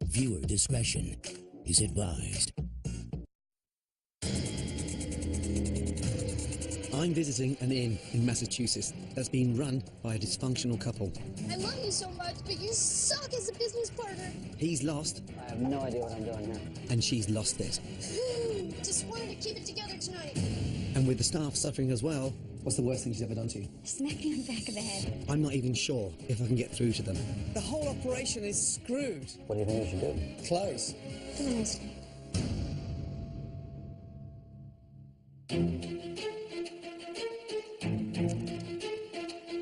Viewer discretion is advised. I'm visiting an inn in Massachusetts that's been run by a dysfunctional couple. I love you so much, but you suck as a business partner. He's lost. I have no idea what I'm doing here. And she's lost it. Just wanted to keep it together tonight. And with the staff suffering as well, what's the worst thing she's ever done to you? Smack me on the back of the head. I'm not even sure if I can get through to them. The whole operation is screwed. What do you think we should do? Close. Close.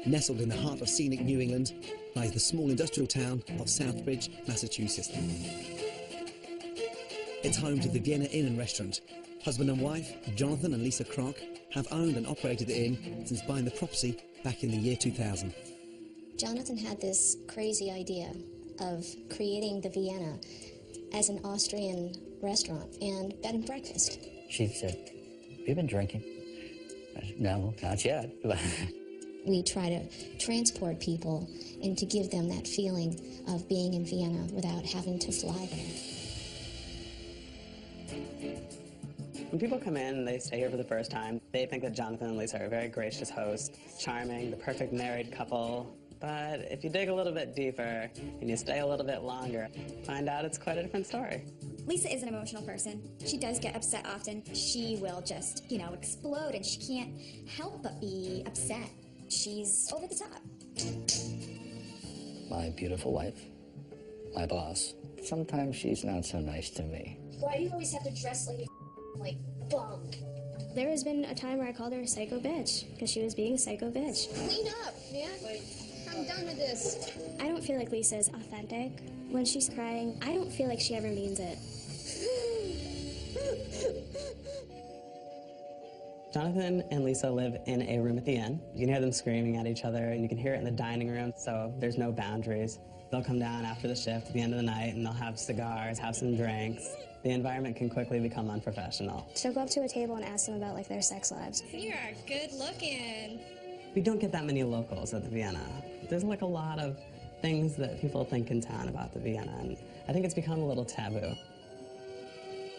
Nestled in the heart of scenic New England lies the small industrial town of Southbridge, Massachusetts. It's home to the Vienna Inn and Restaurant. Husband and wife, Jonathan and Lisa Kroc, have owned and operated the inn since buying the property back in the year 2000. Jonathan had this crazy idea of creating the Vienna as an Austrian restaurant and bed and breakfast. She said, have you been drinking? I said, no, not yet. We try to transport people and to give them that feeling of being in Vienna without having to fly there. When people come in and they stay here for the first time, they think that Jonathan and Lisa are a very gracious host, charming, the perfect married couple. But if you dig a little bit deeper and you stay a little bit longer, find out it's quite a different story. Lisa is an emotional person. She does get upset often. She will just, explode, and she can't help but be upset. She's over the top. My beautiful wife, my boss, sometimes she's not so nice to me. Why do you always have to dress like a bum? There has been a time where I called her a psycho bitch because she was being a psycho bitch. Clean up, man. I'm done with this. I don't feel like Lisa is authentic. When she's crying, I don't feel like she ever means it. Jonathan and Lisa live in a room at the inn. You can hear them screaming at each other, and you can hear it in the dining room, so there's no boundaries. They'll come down after the shift at the end of the night, and they'll have cigars, have some drinks. The environment can quickly become unprofessional. She'll go up to a table and ask them about, their sex lives. You are good looking. We don't get that many locals at the Vienna. There's a lot of things that people think in town about the Vienna, and I think it's become a little taboo.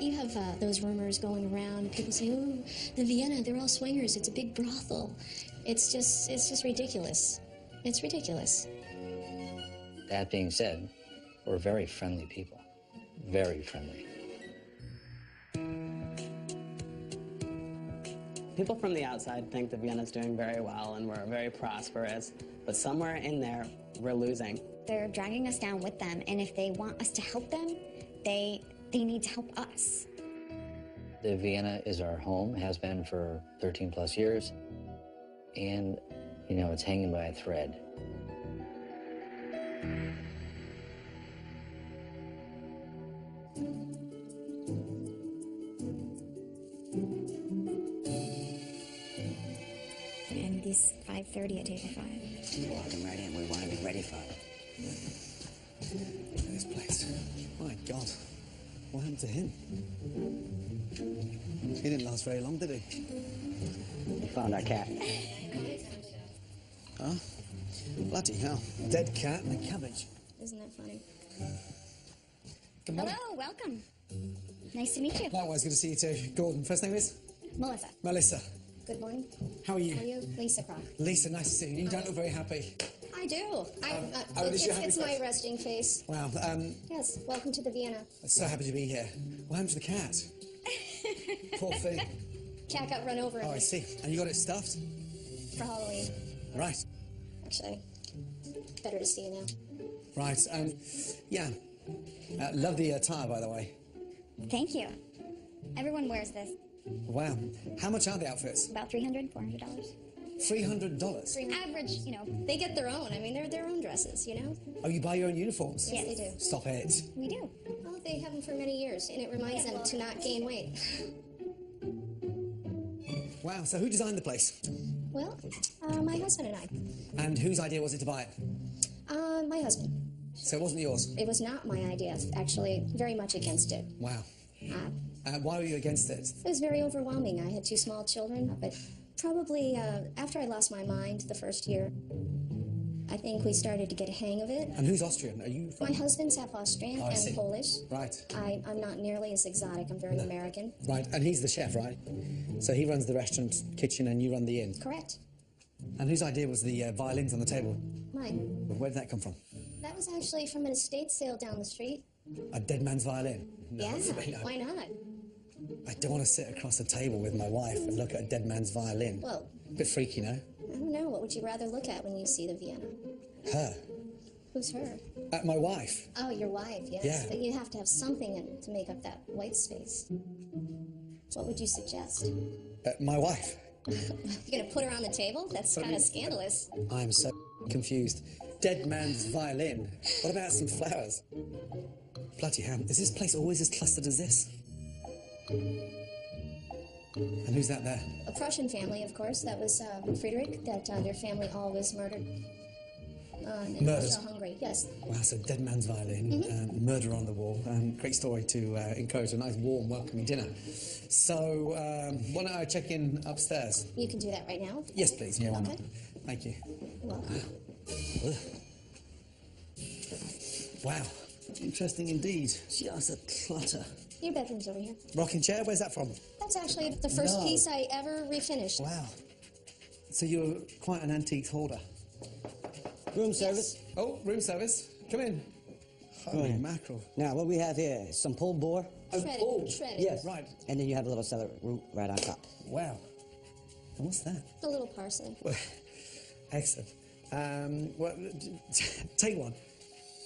You have those rumors going around. People say, oh, the Vienna, they're all swingers. It's a big brothel. It's just ridiculous. It's ridiculous. That being said, we're very friendly people. Very friendly. People from the outside think that Vienna's doing very well and we're very prosperous, but somewhere in there, we're losing. They're dragging us down with them, and if they want us to help them, they need to help us. The Vienna is our home, has been for 13 plus years, and, it's hanging by a thread. And these 5:30 at table 5. Walk them right in. We want to be ready for it. Look at this place. My God. What happened to him? He didn't last very long, did he? We found our cat. Huh? Bloody hell. Dead cat and a cabbage. Isn't that funny? Good morning. Hello, welcome. Nice to meet you. Likewise, good to see you too. Gordon, first name is? Melissa. Melissa. Good morning. How are you? How are you? Lisa Kroc. Lisa, nice to see you. You don't look very happy. I do. It's my resting face. Wow. Yes, welcome to the Vienna. I'm so happy to be here. What happened to the cat? Poor thing. Cat got run over. Oh, I see. And you got it stuffed? For Halloween. Right. Actually, better to see you now. Right. Yeah. Love the attire, by the way. Thank you. Everyone wears this. Wow. How much are the outfits? About $300, $400. $300? Average, they get their own. I mean, they're their own dresses, Oh, you buy your own uniforms? Yes, they do. Stop it. We do. Well, they have them for many years, and it reminds them to not gain weight. Wow, so who designed the place? Well, my husband and I. And whose idea was it to buy it? My husband. So it wasn't yours? It was not my idea, actually, very much against it. Wow. Why were you against it? It was very overwhelming. I had 2 small children, but probably after I lost my mind the first year, I think we started to get a hang of it. And who's Austrian? Are you from? My husband's half Austrian I see. and Polish. Right. I'm not nearly as exotic. I'm very American. Right, and he's the chef, right? So he runs the restaurant kitchen and you run the inn. Correct. And whose idea was the violins on the table? Mine. Where did that come from? That was actually from an estate sale down the street. A dead man's violin? No, Yeah, why not? I don't want to sit across a table with my wife and look at a dead man's violin. Well, a bit freaky, no? I don't know. What would you rather look at when you see the Vienna? Her. Who's her? My wife. Oh, your wife, yes. Yeah. But you have to have something in to make up that white space. What would you suggest? My wife. You're gonna put her on the table? That's kind of scandalous. I'm so confused. Dead man's violin. What about some flowers? Bloody hell. Is this place always as clustered as this? And who's that there? A Prussian family, of course. That was Friedrich, that their family all was murdered. In Murdered? Hungary, yes. Wow, so dead man's violin, murder on the wall. Great story to encourage a nice, warm, welcoming dinner. So, why don't I check in upstairs? You can do that right now. Yes, please. Yeah, why not? Okay. Thank you. You're welcome. Ugh. Wow. Interesting indeed. Just a clutter. Your bedroom's over here. Rocking chair? Where's that from? That's actually the first No. piece I ever refinished. Wow. So you're quite an antiques hoarder. Room service. Oh, room service. Come in. Holy mackerel. Now, what we have here is some pulled boar. Shredded. Yes. Right. And then you have a little celery root right on top. Wow. And what's that? A little parsley. Well, excellent. Well, take one.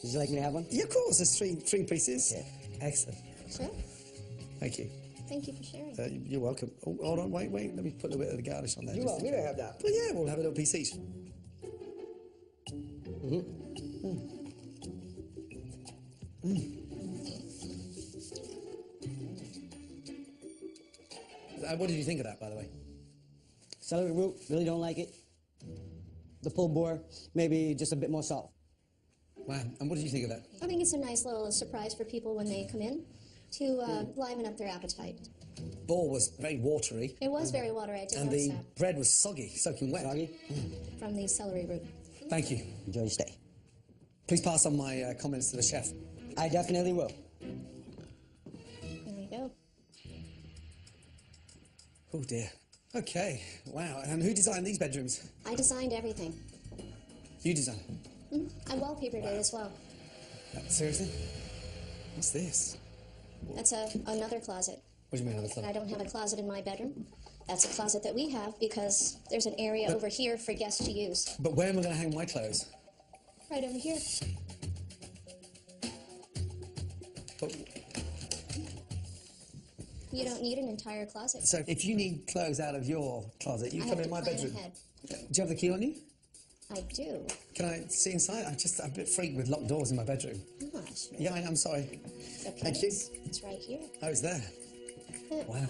Would you like me to have one? Yeah, of course. There's three pieces. Yeah. Excellent. Sure. Thank you. Thank you for sharing. You're welcome. Oh, hold on, wait. Let me put a bit of the garnish on there. You want me to have that? Well, yeah, we'll have a little piece each. What did you think of that, by the way? Celery root, really don't like it. The pulled boar, maybe just a bit more salt. Wow. And what did you think of that? I think it's a nice little surprise for people when they come in to liven up their appetite. Boar was very watery. It was very watery. I did And notice the bread was soggy, soaking wet. Soggy? that from the celery root. Thank you. Enjoy your stay. Please pass on my comments to the chef. I definitely will. There you go. Oh, dear. Okay. Wow. And who designed these bedrooms? I designed everything. You designed them? I wallpapered it as well. Seriously? What's this? That's another closet. What do you mean another I closet? don't have a closet in my bedroom. That's a closet that we have because there's an area over here for guests to use. But where am I going to hang my clothes? Right over here. But, You don't need an entire closet. so if you need clothes out of your closet, you I come have in to my plan bedroom. ahead. Do you have the key on you? I do. Can I see inside? I'm a bit freaked with locked doors in my bedroom. Oh, sure. Yeah, I'm sorry. Okay. Thank you. It's right here. Oh, it's there. Yeah. Wow.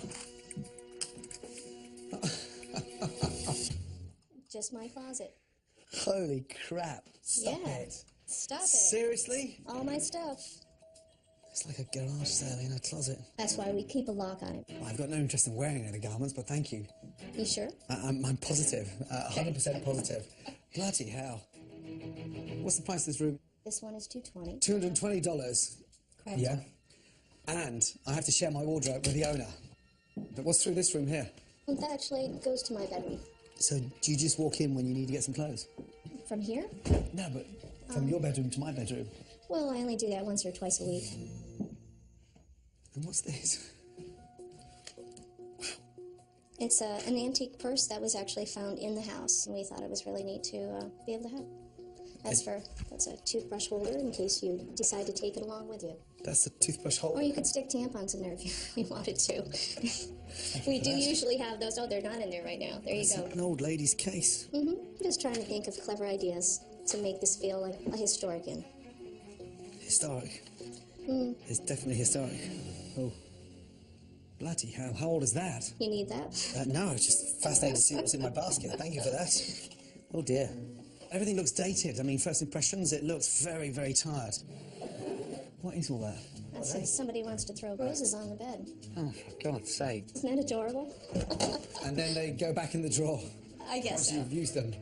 Just my closet. Holy crap. Stop Yeah. it. Stop it. Seriously? All my stuff. It's like a garage sale in a closet. That's why we keep a lock on it. Well, I've got no interest in wearing any garments, but thank you. You sure? I'm positive. 100% positive. Bloody hell. What's the price of this room? This one is $220. $220. Correct. Yeah. And I have to share my wardrobe with the owner. But what's through this room here? That actually goes to my bedroom. So do you just walk in when you need to get some clothes? From here? No, but from your bedroom to my bedroom. Well, I only do that once or twice a week. And what's this? It's an antique purse that was actually found in the house, and we thought it was really neat to be able to have. That's a toothbrush holder in case you decide to take it along with you. That's a toothbrush holder. Or you could stick tampons in there if you wanted to. We do usually have those. Oh, they're not in there right now. There you It's go. an old lady's case. I'm just trying to think of clever ideas to make this feel like a historic inn. Historic. It's definitely historic. Oh. Bloody hell. How old is that? You need that? No, it's just fascinating to see what's in my basket. Thank you for that. Oh, dear. Everything looks dated. I mean, first impressions, it looks very, very tired. What is all that? That's if somebody wants to throw roses on the bed. Oh, for God's sake. Isn't that adorable? And then they go back in the drawer I guess once so. you've used them.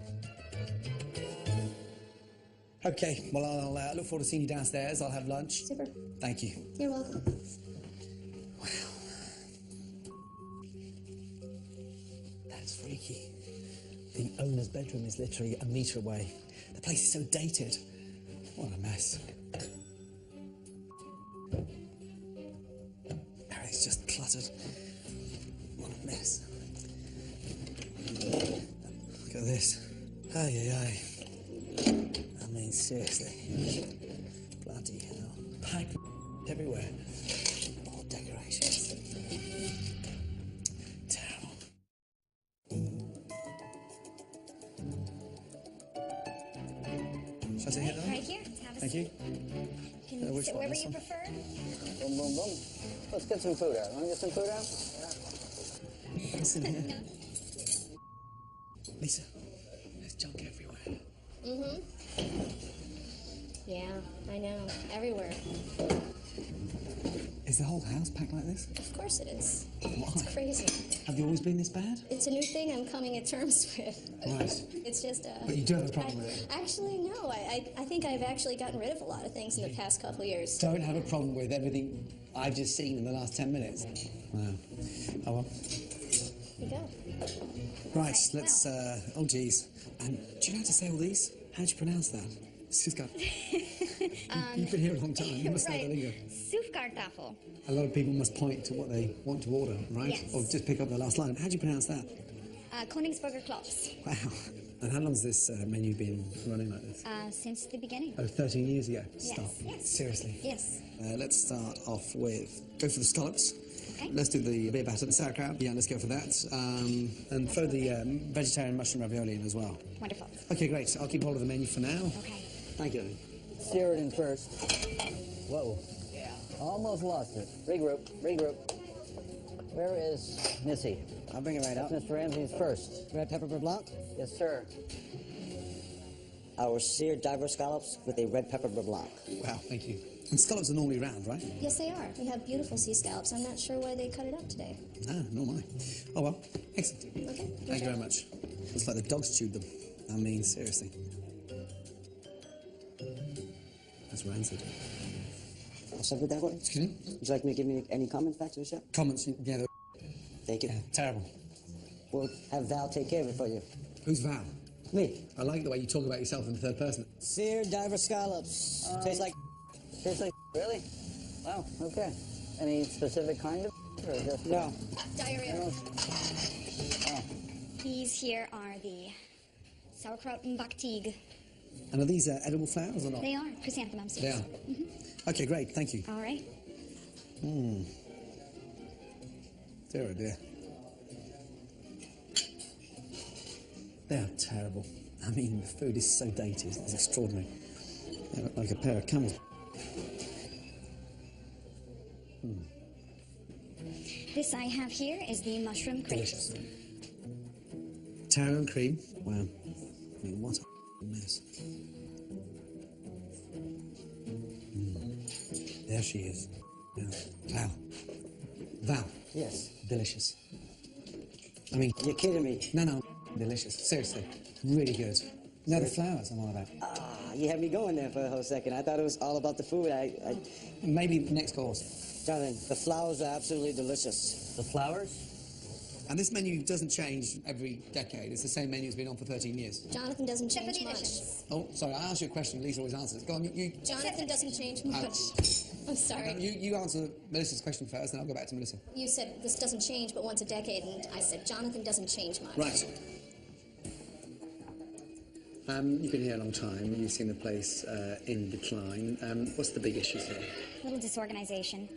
Okay, well, I'll look forward to seeing you downstairs. I'll have lunch. Super. Thank you. You're welcome. Wow. That's freaky. The owner's bedroom is literally a metre away. The place is so dated. What a mess. Everything's just cluttered. What a mess. Look at this. Ay, ay, ay. I mean, seriously. Bloody hell. Packed everywhere. More decorations. Terrible. Shall I sit here then? Right here. Have a Thank seat. you. Can you which sit one, wherever this you one? prefer. Boom, boom, boom. Let's get some food out. Want to get some food out? What's in here? Lisa, there's junk everywhere. Yeah, I know. Everywhere. Is the whole house packed like this? Of course it is. Why? It's crazy. Have you always been this bad? It's a new thing I'm coming at terms with. Right. It's just But you do have a problem with it? Actually, no. I think I've actually gotten rid of a lot of things in the past couple of years. Don't have a problem with everything I've just seen in the last 10 minutes? Wow. Oh well. Here you go. Right, let's, oh geez. Do you know how to say all these? How do you pronounce that? It's just got... You've been here a long time, you must know the lingo. Soefkartafel. A lot of people must point to what they want to order, right? Yes. Or just pick up the last line. How do you pronounce that? Koningsburger Klops. Wow. And how long's this menu been running like this? Since the beginning. Oh, 13 years ago. Stop. Yes. Seriously. Yes. Let's start off with, go for the scallops. Okay. Let's do the beer batter, the sauerkraut. Yeah, let's go for that. And throw the vegetarian mushroom ravioli in as well. Wonderful. Okay, great. I'll keep hold of the menu for now. Okay. Thank you. Steer it in first. Whoa. Yeah. Almost lost it. Regroup. Regroup. Where is Missy? I'll bring it right up. Mr. Ramsey's first. Red pepper beurre blanc. Yes, sir. Our seared diver scallops with a red pepper beurre blanc. Wow, thank you. And scallops are normally round, right? Yes, they are. We have beautiful sea scallops. I'm not sure why they cut it up today. Ah, nor am I. Oh well, excellent. Okay. Thank you very much. Looks like the dogs chewed them. I mean, seriously. That's rancid. I'll serve it that way. Excuse me? Would you like me to give me any comments back to the chef? Comments? Yeah, they're Thank you. terrible. We'll have Val take care of it for you. Who's Val? Me. I like the way you talk about yourself in the third person. Seared diver scallops. Tastes like... Tastes like really? Wow, okay. Any specific kind of or just... No. Diarrhea. Oh. These here are the sauerkraut and baktig. And are these edible flowers or not? They are chrysanthemums. They Yes. are? Okay, great, thank you. All right. Dear, oh dear. They are terrible. I mean, the food is so dated, it's extraordinary. They look like a pair of camels. This I have here is the mushroom crepe. Delicious. Taro and cream. Wow. I mean, what a mess. There she is. Yeah. Val. Val. Yes. Delicious. I mean... You're kidding me. No, delicious. Seriously. Really good. No, the flowers I'm on about. You had me going there for a whole second. I thought it was all about the food. Maybe next course. Jonathan, the flowers are absolutely delicious. The flowers? And this menu doesn't change every decade. It's the same menu that's been on for 13 years. Jonathan doesn't change much. Oh, sorry, I asked you a question. Lisa always answers. Go on, you... Jonathan doesn't change much. I'm sorry. You answer Melissa's question first, then I'll go back to Melissa. You said this doesn't change but once a decade, and I said Jonathan doesn't change much. Right. You've been here a long time. You've seen the place in decline. What's the big issues here? Little disorganization.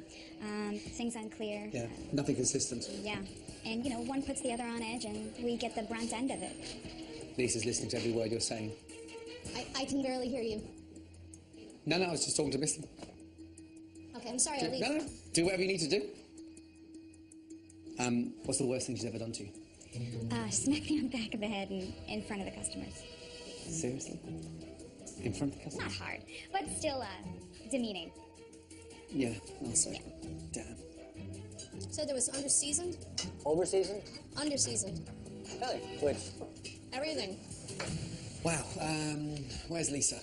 Things unclear. Yeah, nothing consistent. Yeah. And, you know, one puts the other on edge, and we get the brunt end of it. Lisa's listening to every word you're saying. I can barely hear you. No, I was just talking to Missy. Okay, I'm sorry, I'll leave. No, do whatever you need to do. What's the worst thing she's ever done to you? Smack me on the back of the head and in front of the customers. Seriously? In front of the Not customers? hard, but still, demeaning. Yeah, I'll say. Damn. So there was under-seasoned? Over-seasoned? Under-seasoned. Really? Which? Everything. Wow, where's Lisa?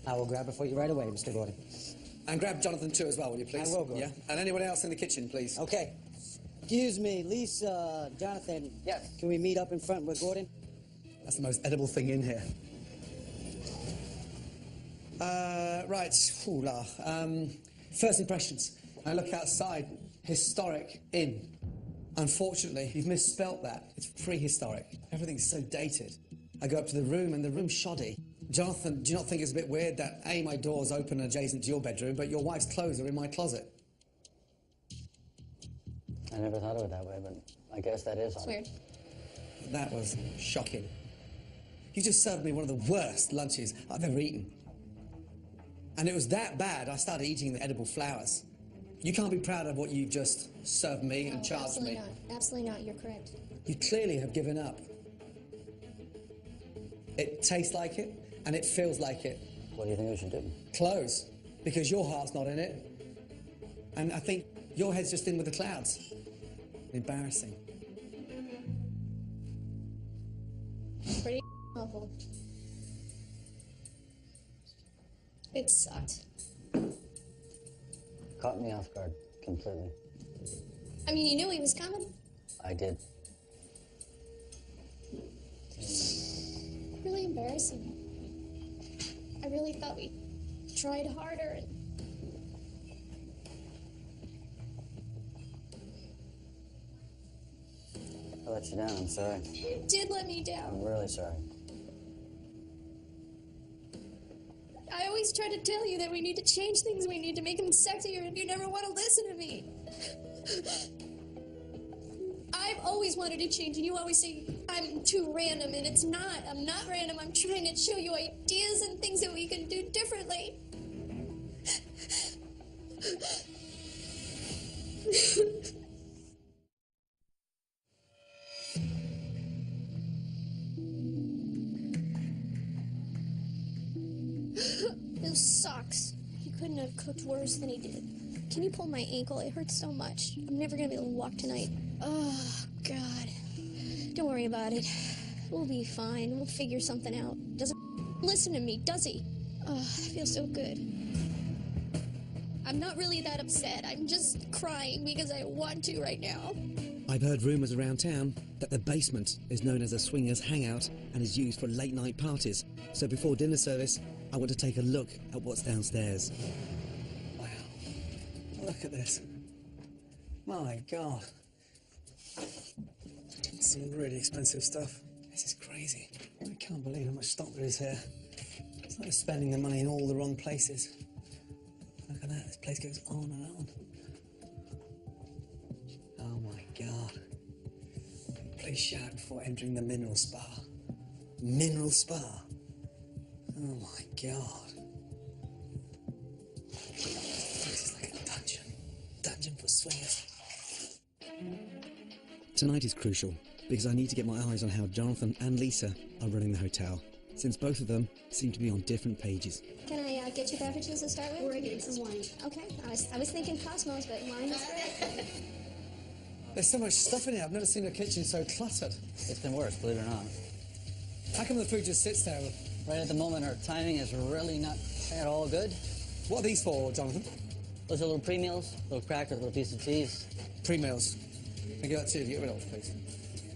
I will grab it for you right away, Mr. Gordon. And grab Jonathan too as well, will you please? I will, Gordon. Yeah? And anyone else in the kitchen, please? Okay. Excuse me, Lisa, Jonathan. Yes. Can we meet up in front with Gordon? That's the most edible thing in here. Right. Ooh, la. First impressions. I look outside. Historic inn. Unfortunately, you've misspelt that. It's prehistoric. Everything's so dated. I go up to the room, and the room's shoddy. Jonathan, do you not think it's a bit weird that, A, my door's open adjacent to your bedroom, but your wife's clothes are in my closet? I never thought of it that way, but I guess that is It's odd. weird. That was shocking. You just served me one of the worst lunches I've ever eaten. And it was that bad, I started eating the edible flowers. You can't be proud of what you've just served me and charged me. Absolutely not. Absolutely not. You're correct. You clearly have given up. It tastes like it, and it feels like it. What do you think we should do? Close, because your heart's not in it. And I think your head's just in with the clouds. Embarrassing. Pretty awful. It sucked. Caught me off guard completely. I mean, you knew he was coming. I did. Really embarrassing. I really thought we tried harder and... I let you down, I'm sorry. You did let me down. I'm really sorry. I always try to tell you that we need to change things, we need to make them sexier, and you never want to listen to me. I've always wanted to change, and you always say I'm too random, and it's not. I'm not random. I'm trying to show you ideas and things that we can do differently. Those socks. He couldn't have cooked worse than he did. Can you pull my ankle? It hurts so much. I'm never gonna be able to walk tonight. Oh, God. Don't worry about it. We'll be fine. We'll figure something out. Doesn't listen to me, does he? Oh, I feel so good. I'm not really that upset. I'm just crying because I want to right now. I've heard rumours around town that the basement is known as a swingers' hangout and is used for late-night parties. So before dinner service, I want to take a look at what's downstairs. Wow. Look at this. My God. Some really expensive stuff. This is crazy. I can't believe how much stock there is here. It's like spending the money in all the wrong places. Look at that. This place goes on and on. Oh my God. Please shout before entering the mineral spa. Mineral spa? Oh my God. This is like a dungeon. Dungeon for swingers. Tonight is crucial because I need to get my eyes on how Jonathan and Lisa are running the hotel, since both of them seem to be on different pages. Can I get you beverages to start with? We're getting some wine. Okay. I was thinking Cosmos, but wine is great. There's so much stuff in here. I've never seen a kitchen so cluttered. It's been worse, believe it or not. How come the food just sits there? Right at the moment, our timing is really not at all good. What are these for, Jonathan? Those are little pre-meals, little cracker, little piece of cheese. Pre-meals. Can I get that too? Get rid of, please.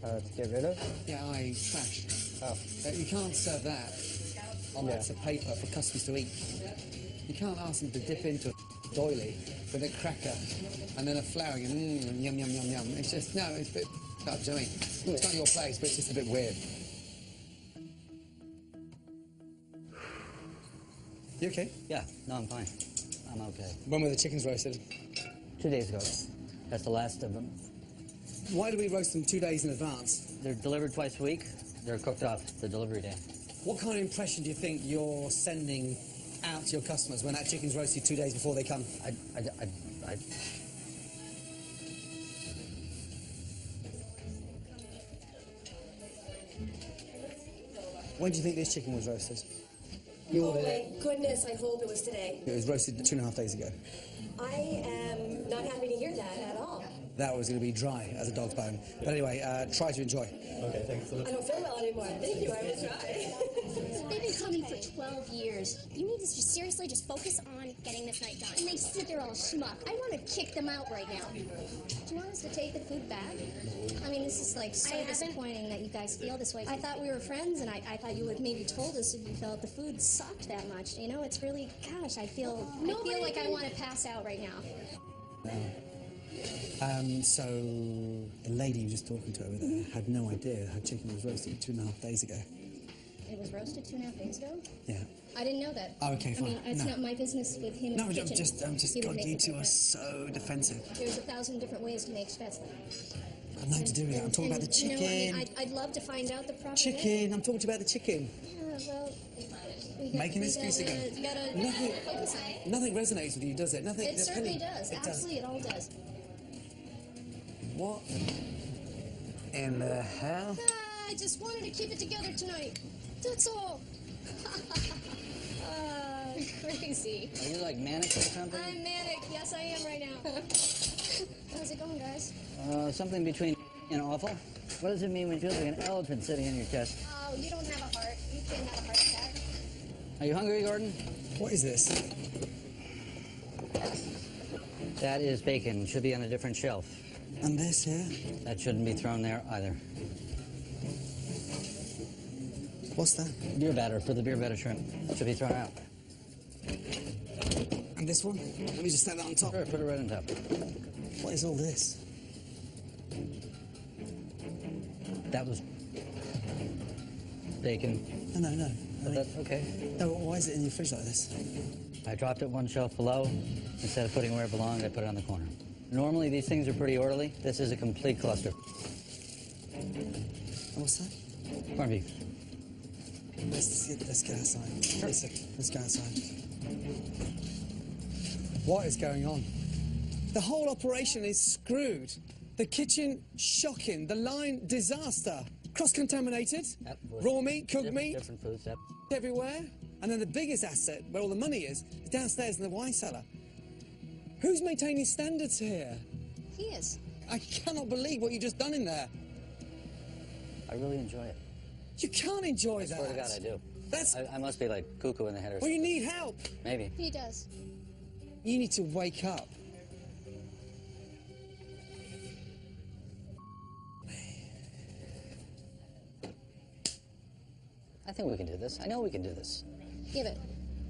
To get rid of? Yeah, trash. Oh. You can't serve that on lots of paper for customers to eat. You can't ask them to dip into a doily with a cracker and then a flour and yum, yum, yum, yum. It's just, no, it's a bit up, do you know what I mean? It's not your place, but it's just a bit weird. You okay? Yeah, no, I'm fine. I'm okay. When were the chickens roasted? 2 days ago. That's the last of them. Why do we roast them 2 days in advance? They're delivered twice a week. They're cooked off the delivery day. What kind of impression do you think you're sending out to your customers when that chicken's roasted 2 days before they come? When do you think this chicken was roasted? You ordered it. Oh my goodness, I hope it was today. It was roasted 2.5 days ago. I am not happy to hear that at all. that was going to be dry as a dog's bone. But anyway, try to enjoy. Okay, thanks so much. I don't feel well anymore. Thank you, I will try. They've been coming for 12 years. You need to just seriously just focus on getting this night done. And they sit there all schmuck. I want to kick them out right now. Do you want us to take the food back? I mean, this is like so disappointing that you guys feel this way. I thought we were friends, and I thought you would maybe told us if you felt the food sucked that much. You know, it's really, gosh, I feel like I want to pass out right now. So the lady you were just talking to over there had no idea her chicken was roasted 2.5 days ago. It was roasted 2.5 days ago? Yeah. I didn't know that. Oh, okay, fine. I mean, it's not my business with him No, in the I'm kitchen. just, He would God, make you it two are different. so defensive. There's 1,000 different ways to make spätzle. I've nothing to do with that. I'm talking about the chicken. You know, I mean, I'd love to find out the proper Chicken. way. I'm talking to you about the chicken. Yeah, well... Making an excuse again. You gotta focus on it. Nothing resonates with you, does it? Nothing. It certainly does. It Absolutely, it all does. What in the hell? I just wanted to keep it together tonight. That's all. Crazy. Are you like manic or something? I'm manic. Yes, I am right now. How's it going, guys? Something between and awful. What does it mean when you feel like an elephant sitting in your chest? Oh, you don't have a heart. You can't have a heart attack. Are you hungry, Gordon? What is this? That is bacon. Should be on a different shelf. And this here? That shouldn't be thrown there either. What's that? Beer batter for the beer batter shrimp. Should be thrown out. And this one? Let me just stand that on top. Sure, put it right on top. What is all this? That was bacon. No. That's okay. No, why is it in your fridge like this? I dropped it one shelf below. Instead of putting it where it belonged, I put it on the corner. Normally, these things are pretty orderly. This is a complete cluster. What's that? Corned beef. Let's get outside. Let's go outside. What is going on? The whole operation is screwed. The kitchen, shocking. The line, disaster. Cross-contaminated. Raw meat, cooked meat. Different foods. Yep. Everywhere. And then the biggest asset, where all the money is downstairs in the wine cellar. Who's maintaining standards here? He is. I cannot believe what you've just done in there. I really enjoy it. You can't enjoy that. I swear to God, I do. That's... I must be like cuckoo in the head or Well, something. you need help. Maybe. He does. You need to wake up. I think we can do this. I know we can do this. Yeah, but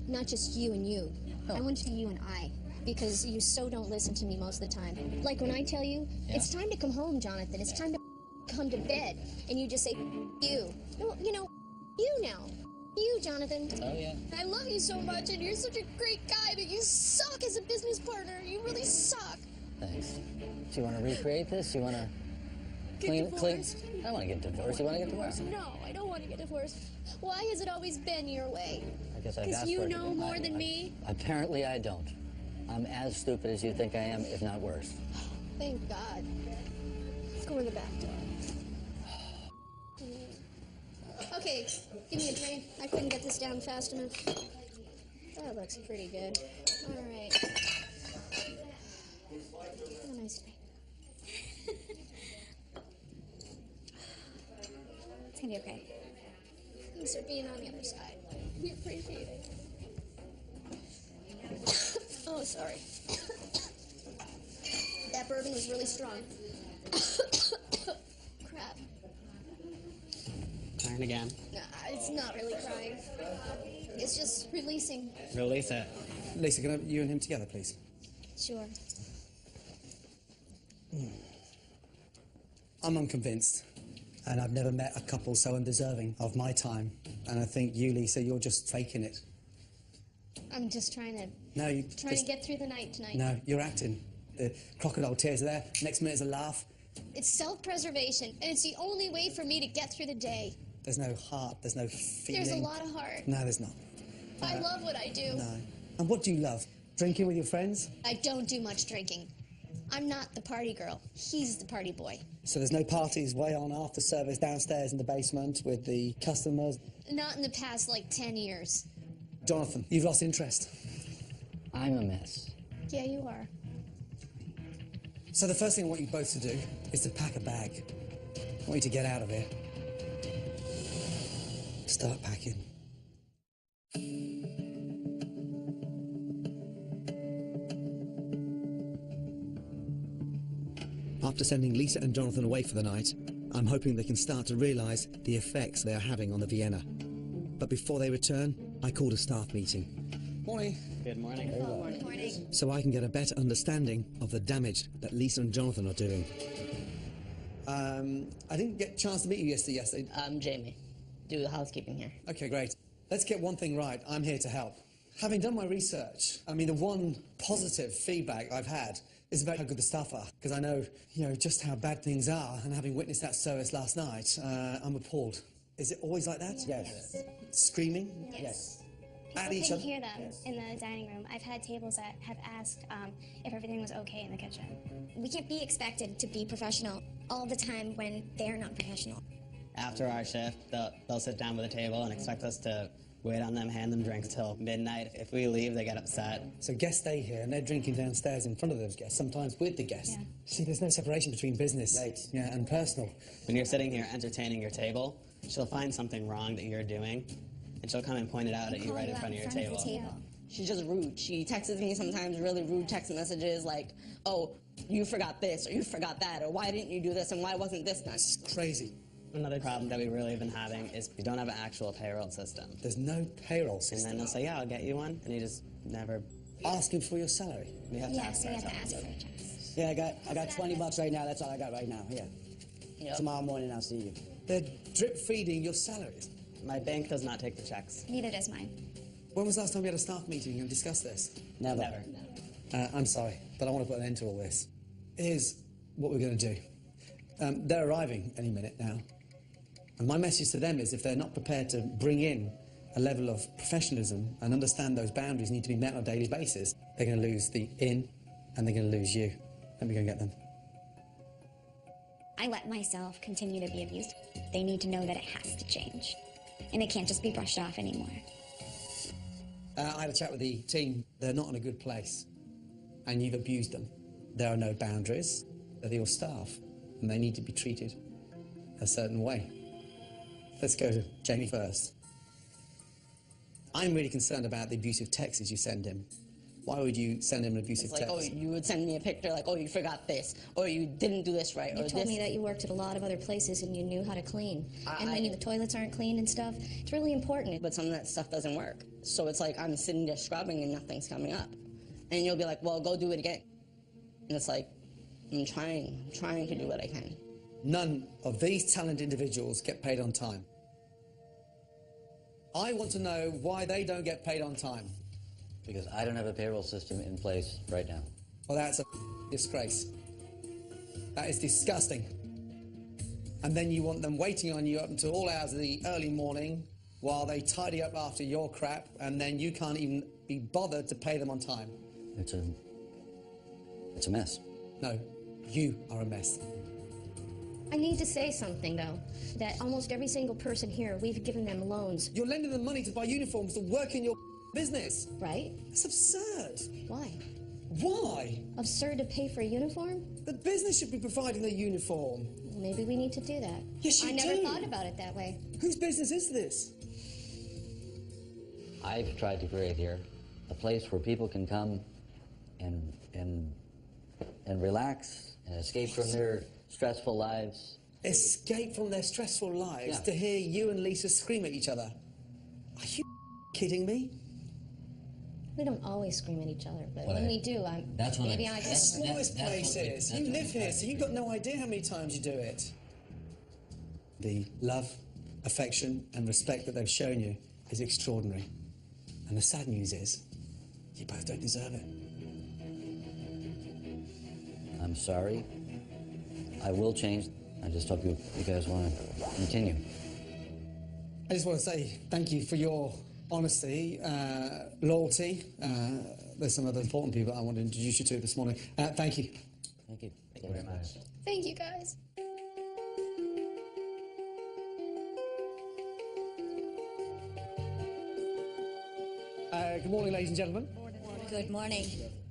not just you and you. Oh. I want to be you and I. Because you so don't listen to me most of the time. Like when I tell you, it's time to come home, Jonathan. It's time to come to bed. And you just say, you. No, you know, you now. You, Jonathan. Oh, yeah. I love you so much, and you're such a great guy, but you suck as a business partner. You really suck. Thanks. Do you want to recreate this? You want to Get clean? divorced? I don't want to get divorced. You want to get divorced? No, I don't want to get divorced. Why has it always been your way? I guess I've Because asked you for it. know more than me? Apparently, I don't. I'm as stupid as you think I am, if not worse. Thank God. Let's go in the back door. Okay, give me a drink. I couldn't get this down fast enough. That looks pretty good. All right. Have a nice day. It's gonna be okay. Thanks for being on the other side. We appreciate it. Oh, sorry. That bourbon was really strong. Crap. Crying again. Nah, it's not really crying. It's just releasing. Release it. Lisa, can I have you and him together, please? Sure. I'm unconvinced. And I've never met a couple so undeserving of my time. And I think you, Lisa, you're just faking it. I'm just trying to to get through the night tonight. No, you're acting. The crocodile tears are there. Next minute's a laugh. It's self-preservation, and it's the only way for me to get through the day. There's no heart. There's no feeling. There's a lot of heart. No, there's not. I love what I do. No. And what do you love? Drinking with your friends? I don't do much drinking. I'm not the party girl. He's the party boy. So there's no parties way on after service downstairs in the basement with the customers? Not in the past, 10 years. Jonathan, you've lost interest. I'm a mess. Yeah, you are. So the first thing I want you both to do is to pack a bag. I want you to get out of here. Start packing. After sending Lisa and Jonathan away for the night, I'm hoping they can start to realise the effects they are having on the Vienna. But before they return, I called a staff meeting. Morning. Good morning. Good morning. So I can get a better understanding of the damage that Lisa and Jonathan are doing. I didn't get a chance to meet you yesterday. I'm Jamie. Do the housekeeping here. Okay, great. Let's get one thing right. I'm here to help. Having done my research, I mean, the one positive feedback I've had is about how good the staff are. Because I know, just how bad things are, and having witnessed that service last night, I'm appalled. Is it always like that? Yes. Screaming? Yes. At People each can other? hear them in the dining room. I've had tables that have asked if everything was okay in the kitchen. We can't be expected to be professional all the time when they're not professional. After our shift, they'll sit down with a table and expect us to wait on them, hand them drinks till midnight. If we leave, they get upset. So guests stay here and they're drinking downstairs in front of those guests, sometimes with the guests. Yeah. See, there's no separation between business and personal. When you're sitting here entertaining your table, she'll find something wrong that you're doing, and she'll come and point it out at you right in front of your table. She's just rude. She texts me sometimes really rude text messages like, oh, you forgot this, or you forgot that, or why didn't you do this, and why wasn't this done? It's crazy. Another problem that we really have been having is we don't have an actual payroll system. There's no payroll system. And then they'll say, yeah, I'll get you one, and you just never... Asking for your salary? We have to ask we have to ourselves. ask for checks. Yeah, I got $20 right now. That's all I got right now. Yeah. Yep. Tomorrow morning I'll see you. They're drip feeding your salaries. My bank does not take the checks. Neither does mine. When was the last time we had a staff meeting and discussed this? Never. I'm sorry, but I want to put an end to all this. Here's what we're going to do. They're arriving any minute now. And my message to them is if they're not prepared to bring in a level of professionalism and understand those boundaries need to be met on a daily basis, they're going to lose the inn and they're going to lose you. Let me go and get them. I let myself continue to be abused. They need to know that it has to change. And it can't just be brushed off anymore. I had a chat with the team. They're not in a good place. And you've abused them. There are no boundaries. They're your staff. And they need to be treated a certain way. Let's go to Jamie first. I'm really concerned about the abusive texts you send him. Why would you send him an abusive It's like, text? oh, you would send me a picture like, oh, you forgot this, or you didn't do this right, You or told this. me that you worked at a lot of other places and you knew how to clean. And when the toilets aren't clean and stuff, it's really important. But some of that stuff doesn't work. So it's like I'm sitting there scrubbing and nothing's coming up. And you'll be like, well, go do it again. And it's like, I'm trying to do what I can. None of these talented individuals get paid on time. I want to know why they don't get paid on time. Because I don't have a payroll system in place right now. Well, that's a disgrace. That is disgusting. And then you want them waiting on you up until all hours of the early morning while they tidy up after your crap, and then you can't even be bothered to pay them on time. It's a mess. No, you are a mess. I need to say something, though, that almost every single person here, we've given them loans. You're lending them money to buy uniforms to work in your business. Right? That's absurd. Why? Why? Absurd to pay for a uniform? The business should be providing the uniform. Maybe we need to do that. Yes, you I never do. thought about it that way. Whose business is this? I've tried to create here a place where people can come and relax and escape from their stressful lives. Escape from their stressful lives Yeah. to hear you and Lisa scream at each other. Are you kidding me? We don't always scream at each other, but Well, when we do, that's when maybe I- I The just... smallest that's places. what- You that's live what- here, so you've got no idea how many times you do it. The love, affection, and respect that they've shown you is extraordinary. And the sad news is, you both don't deserve it. I'm sorry. I will change. I just hope you guys want to continue. I just want to say thank you for your honesty, loyalty. There's some other important people I want to introduce you to this morning. Thank you. Thank you. Thank you very much. Thank you, guys. Good morning, ladies and gentlemen. Good morning.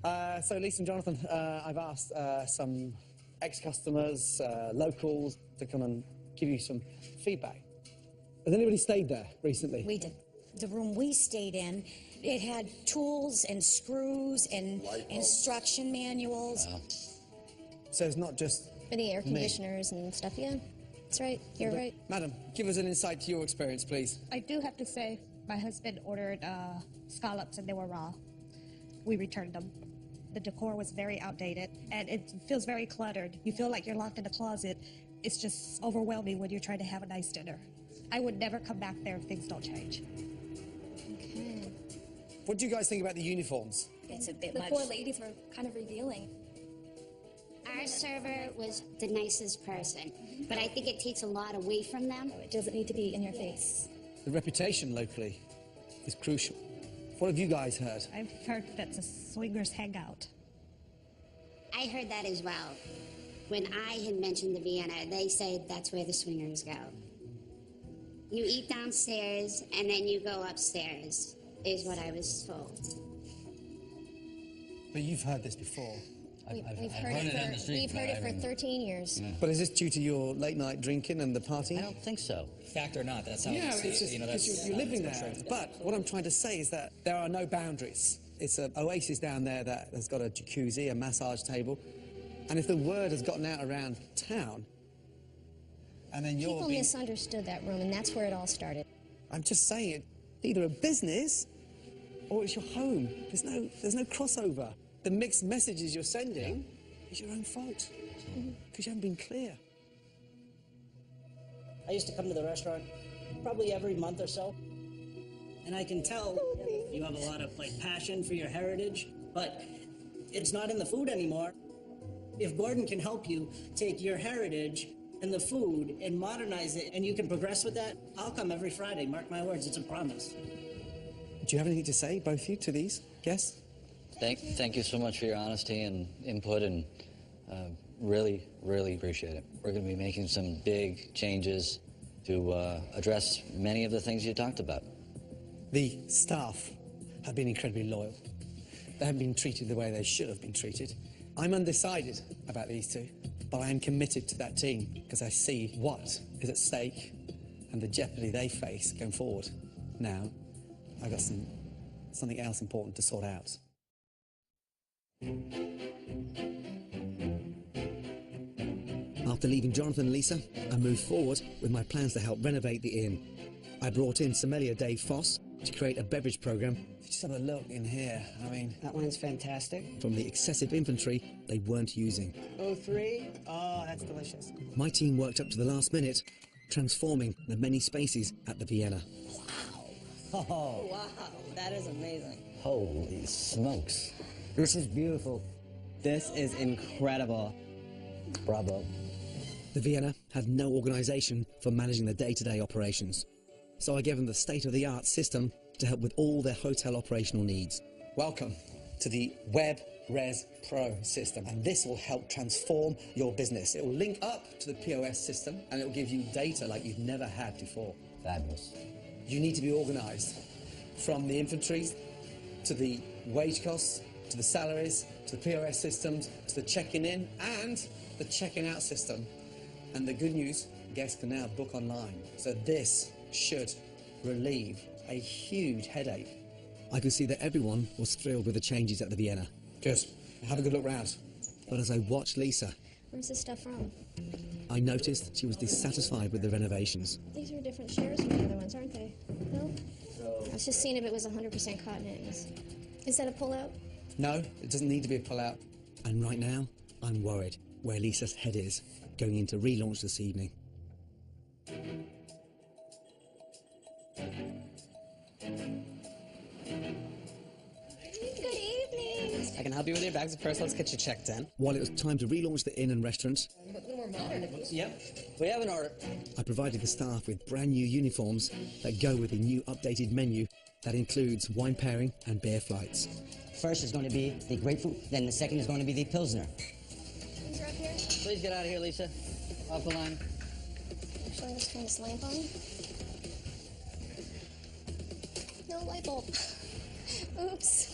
So, Lisa and Jonathan, I've asked some ex-customers, locals, to come and give you some feedback. Has anybody stayed there recently? We did. The room we stayed in, it had tools and screws and instruction manuals. Wow. So it's not just For the air conditioners and stuff, yeah. That's right. You're right. Madam, give us an insight to your experience, please. I do have to say, my husband ordered scallops and they were raw. We returned them. The decor was very outdated and it feels very cluttered. You feel like you're locked in a closet. It's just overwhelming when you're trying to have a nice dinner. I would never come back there if things don't change. Okay. What do you guys think about the uniforms? It's a bit The much. poor ladies were kind of revealing. Our server was the nicest person, but I think it takes a lot away from them. It doesn't need to be in your face. The reputation locally is crucial. What have you guys heard? I've heard that's a swingers hangout. I heard that as well. When I had mentioned the Vienna, they said that's where the swingers go. You eat downstairs and then you go upstairs, is what I was told. But you've heard this before. We've heard it for 13 years. Yeah. But is this due to your late night drinking and the partying? I don't think so. Fact or not, that's how Yeah, it's, it's just, you know, that's you're living there. portrayed. But what I'm trying to say is that there are no boundaries. It's an oasis down there that has got a jacuzzi, a massage table. And if the word has gotten out around town, and then you're People misunderstood that room, and that's where it all started. I'm just saying it, either a business or it's your home. There's no crossover. The mixed messages you're sending is your own fault because you haven't been clear. I used to come to the restaurant probably every month or so, and I can tell you have a lot of passion for your heritage, but it's not in the food anymore. If Gordon can help you take your heritage and the food and modernize it, and you can progress with that, I'll come every Friday. Mark my words, it's a promise. Do you have anything to say, both of you, to these guests? Thank you so much for your honesty and input, and really, really appreciate it. We're going to be making some big changes to address many of the things you talked about. The staff have been incredibly loyal. They haven't been treated the way they should have been treated. I'm undecided about these two, but I am committed to that team because I see what is at stake and the jeopardy they face going forward. Now, I've got something else important to sort out. After leaving Jonathan and Lisa, I moved forward with my plans to help renovate the inn. I brought in sommelier Dave Foss to create a beverage program. Just have a look in here. I mean, That wine's fantastic. from the excessive inventory they weren't using. 03? Oh, that's delicious. My team worked up to the last minute, transforming the many spaces at the Vienna. Oh, Wow, that is amazing. Holy smokes. this is beautiful. This is incredible. Bravo. The Vienna had no organisation for managing the day-to-day operations, so I gave them the state-of-the-art system to help with all their hotel operational needs. Welcome to the Web Res Pro system, and this will help transform your business. It will link up to the POS system, and it will give you data like you've never had before. Fabulous. You need to be organised, from the inventories to the wage costs, to the salaries, to the POS systems, to the checking in and the checking out system. And the good news, guests can now book online. So this should relieve a huge headache. I could see that everyone was thrilled with the changes at the Vienna. Good. Have a good look round. But as I watched Lisa, Where's this stuff from? I noticed she was dissatisfied with the renovations. These are different shares from the other ones, aren't they? No? I was just seeing if it was 100% cotton. Is that a pullout? No, it doesn't need to be a pull-out. And right now, I'm worried where Lisa's head is going into relaunch this evening. Good evening. I can help you with your bags. First, let's get you checked in. While it was time to relaunch the inn and restaurant, Yep, we have an order. I provided the staff with brand new uniforms that go with the new updated menu that includes wine pairing and beer flights. First is going to be the grapefruit, then the second is going to be the Pilsner. These are up here. Please get out of here, Lisa. Off the line. Actually, let's turn this lamp on. No light bulb. Oops.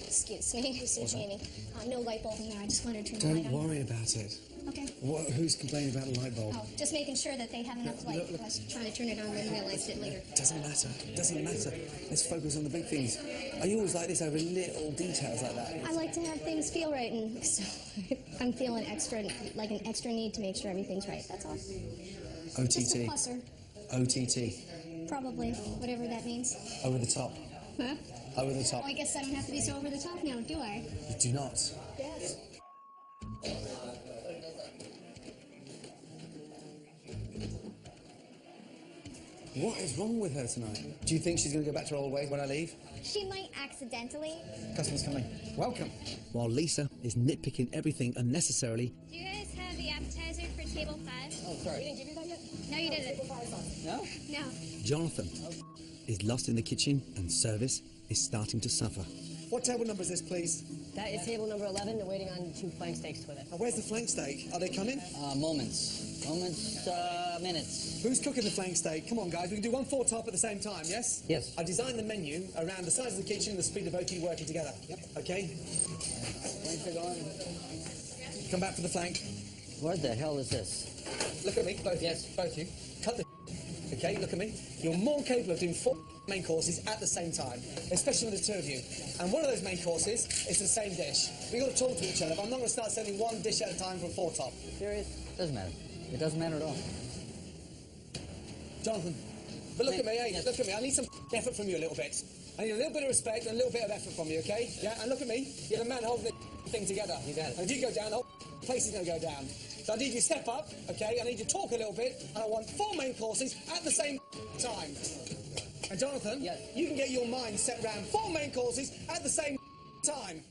Excuse me. This is Jamie. No light bulb in there. I just wanted to turn the light on. Don't worry about it. Okay. Who's complaining about the light bulb? Oh, just making sure that they have enough light. I was trying to turn it on and realized it later. Doesn't matter. Doesn't matter. Let's focus on the big things. Are you always like this over little details like that? I like to have things feel right, and so I'm feeling like an extra need to make sure everything's right. That's all. OTT. Just a plusser. OTT. Probably, whatever that means. Over the top. Huh? Over the top. Oh, I guess I don't have to be so over the top now, do I? You do not. Yes. What is wrong with her tonight? Do you think she's going to go back to her old ways when I leave? She might accidentally. Customers coming. Welcome. While Lisa is nitpicking everything unnecessarily. Do you guys have the appetizer for table 5? Oh, sorry. We didn't give you that yet? No, you didn't. No? No. Jonathan is lost in the kitchen and service is starting to suffer. What table number is this, please? That is table number 11. They're waiting on 2 flank steaks with it. Where's the flank steak? Are they coming? Minutes. Who's cooking the flank steak? Come on, guys. We can do 1 4 top at the same time, yes? Yes. I designed the menu around the size of the kitchen and the speed of both of you working together. Yep. Okay? Flanks are gone. Come back for the flank. What the hell is this? Look at me, both yes, both you. Cut the okay, look at me. You're more capable of doing 4 main courses at the same time, especially with the 2 of you. And one of those main courses is the same dish. We've got to talk to each other, but I'm not going to start serving 1 dish at a time from 4 top. Serious? Doesn't matter. It doesn't matter at all. Jonathan, but look at me, hey, look at me. I need some effort from you a little bit. I need a little bit of respect and a little bit of effort from you, okay? Yeah, and look at me. You're the man holding the thing together. You got it. And if you go down, the whole place is going to go down. So I need you to step up, okay? I need you to talk a little bit, and I want 4 main courses at the same time. And Jonathan, you can get your mind set around 4 main courses at the same time.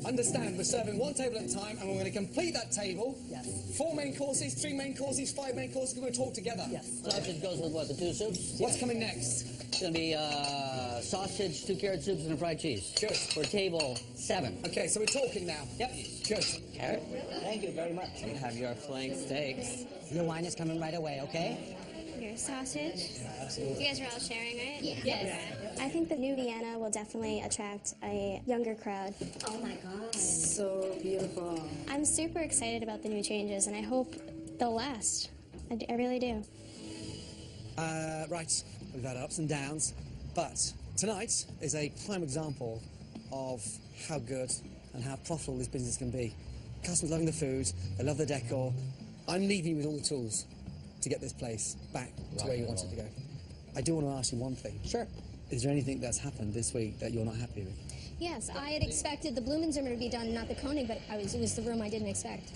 Understand, we're serving 1 table at a time, and we're going to complete that table. Yes. 4 main courses, 3 main courses, 5 main courses. We're going to talk together. Yes. Sausage goes with what? The 2 soups? What's coming next? It's going to be sausage, 2 carrot soups, and a fried cheese. Good. For table 7. Okay, so we're talking now. Yep. Good. Carrot? Thank you very much. You have your flank steaks. Your wine is coming right away, okay? Your sausage. Absolutely. You guys are all sharing, right? Yes. I think the new Vienna will definitely attract a younger crowd. Oh my God. So beautiful. I'm super excited about the new changes, and I hope they'll last. I really do. Right, we've had ups and downs, but tonight is a prime example of how good and how profitable this business can be. Customers loving the food, they love the decor. I'm leaving you with all the tools to get this place back to where you want it to go. I do want to ask you one thing. Sure. Is there anything that's happened this week that you're not happy with? Yes, I had expected the Blumenzimmer to be done, not the Koenig, but it was the room I didn't expect.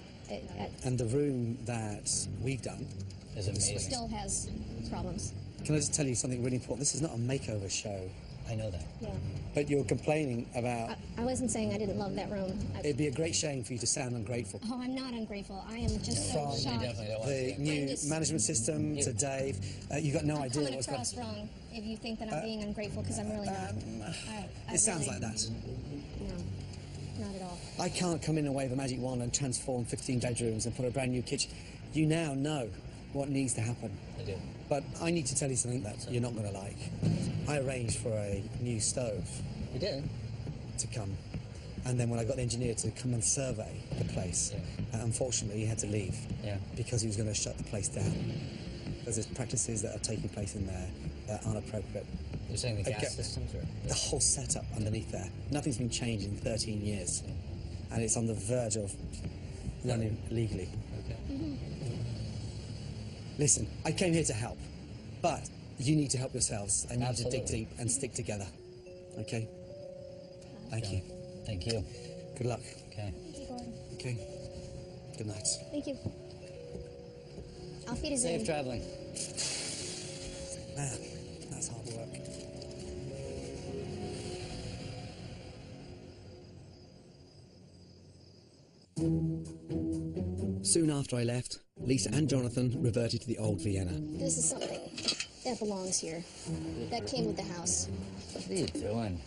And the room that we've done is amazing. Still has problems. Can I just tell you something really important? This is not a makeover show. I know that. Yeah. But you're complaining about... I wasn't saying I didn't love that room. It'd be a great shame for you to sound ungrateful. Oh, I'm not ungrateful. I am just so From shocked. the new management system to Dave, you got no idea Coming what's going across wrong if you think that I'm being ungrateful, because I'm really not. It sounds like that. No, not at all. I can't come in and wave a magic wand and transform 15 bedrooms and put a brand new kitchen. You now know what needs to happen. I do. But I need to tell you something that you're not going to like. I arranged for a new stove. You did? To come. And then when I got the engineer to come and survey the place, unfortunately he had to leave. Yeah. Because he was going to shut the place down. Because there's practices that are taking place in there that aren't appropriate. You're saying the gas systems? Or? The whole setup underneath there. Nothing's been changed in 13 years. And it's on the verge of running illegally. Okay. Listen, I came here to help, but you need to help yourselves, and you need to dig deep and stick together. Okay? Thank you. Thank you. Good luck. Okay. Thank you, Gordon. Okay? Good night. Thank you. Auf Wiedersehen. Safe traveling. Man, that's hard work. Soon after I left, Lisa and Jonathan reverted to the old Vienna. This is something that belongs here. That came with the house. What are you doing?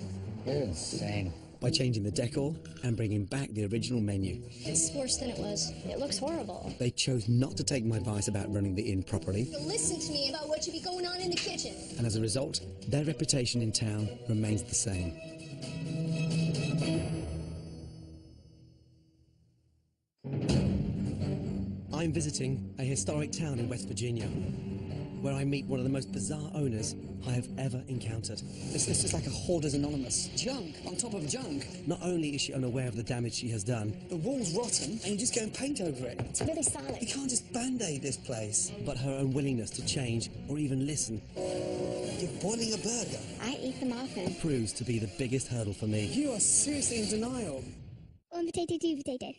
You're insane. by changing the decor and bringing back the original menu. It's worse than it was. It looks horrible. They chose not to take my advice about running the inn properly, Listen to me about what should be going on in the kitchen. and as a result, their reputation in town remains the same. I'm visiting a historic town in West Virginia, where I meet one of the most bizarre owners I have ever encountered. It's just like a Hoarders Anonymous. Junk on top of junk. Not only is she unaware of the damage she has done, The wall's rotten, and you just go and paint over it. It's really solid. You can't just band-aid this place. but her unwillingness to change or even listen You're boiling a burger. I eat them often. proves to be the biggest hurdle for me. You are seriously in denial. Bon potato, potato.